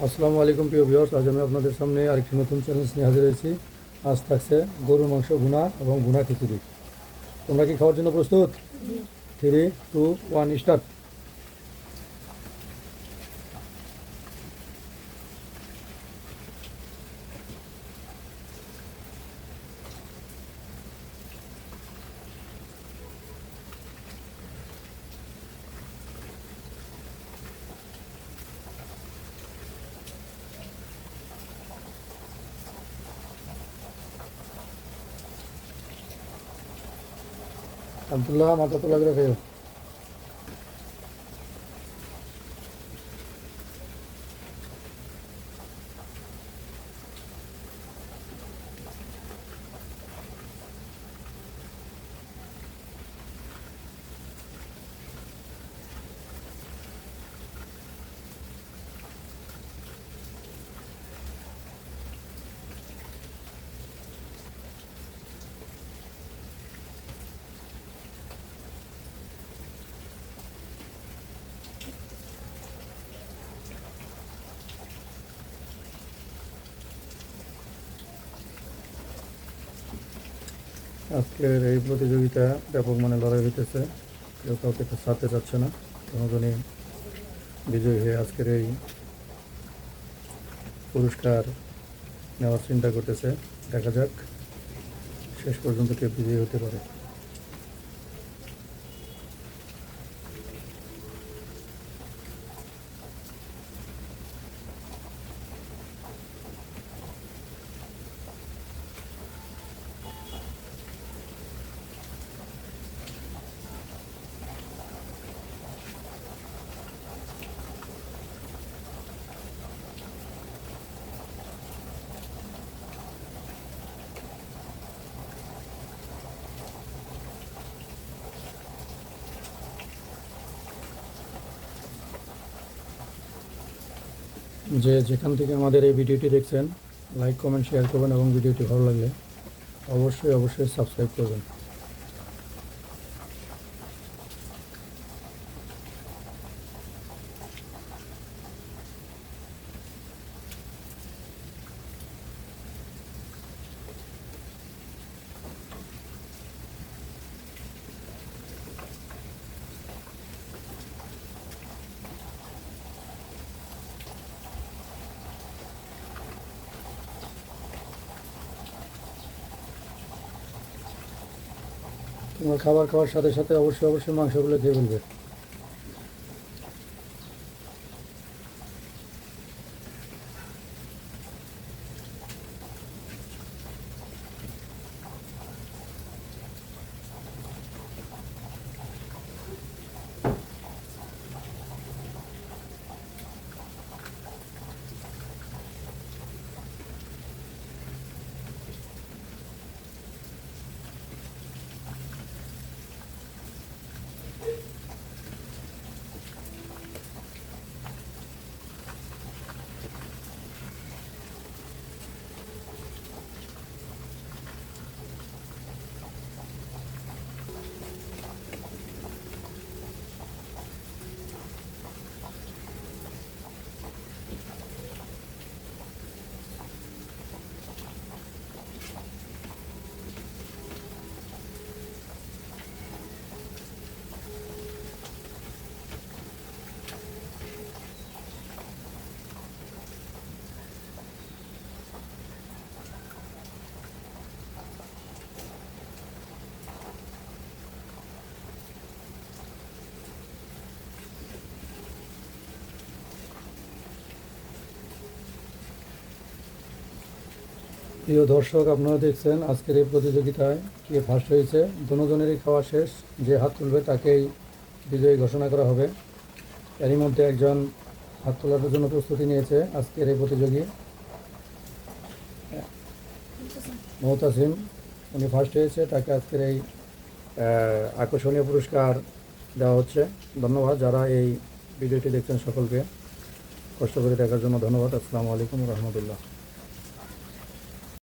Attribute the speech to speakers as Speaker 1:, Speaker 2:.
Speaker 1: আসসালামু আলাইকুম প্রিয় ভিউয়ার্স, আজ আমি আপনাদের সামনে আরেকটি নতুন চ্যালেঞ্জ নিয়ে হাজির হয়েছি। আজ থাকছে গরুর মাংস ভুনা এবং ভুনা খিচুড়ি। তোমরা কি খাওয়ার জন্য প্রস্তুত? 3, 2, 1 স্টার্ট। আব্দুল্লাহ, মাথা তো লাগে খেয়েও। আজকের এই প্রতিযোগিতা ব্যাপক মানে লড়াই হইতেছে, কেউ কাউকে তো ছাড়তে চাচ্ছে না। জনগণই বিজয়ী হয়ে আজকের এই পুরস্কার নেওয়ার চিন্তা করতেছে। দেখা যাক শেষ পর্যন্ত কে বিজয়ী হতে পারে। যে যেখান থেকে আমাদের এই ভিডিওটি দেখছেন, লাইক কমেন্ট শেয়ার করবেন এবং ভিডিওটি ভালো লাগলে অবশ্যই সাবস্ক্রাইব করবেন। তোমার খাবার খাওয়ার সাথে সাথে অবশ্যই মাংসগুলো খেয়ে ফেলবে। প্রিয় দর্শক, আপনারা দেখছেন আজকের এই প্রতিযোগিতায় কে ফার্স্ট হয়েছে। দুজনেরই খাওয়া শেষ। যে হাত তুলবে তাকেই বিজয়ী ঘোষণা করা হবে। এরই মধ্যে একজন হাত তোলার জন্য প্রস্তুতি নিয়েছে। আজকের এই প্রতিযোগী মহতাসিম, উনি ফার্স্ট হয়েছে। তাকে আজকের এই আকর্ষণীয় পুরস্কার দেওয়া হচ্ছে। ধন্যবাদ যারা এই ভিডিওটি দেখছেন, সকলকে কষ্ট করে দেখার জন্য ধন্যবাদ। আসসালামু আলাইকুম রহমতুল্লাহ।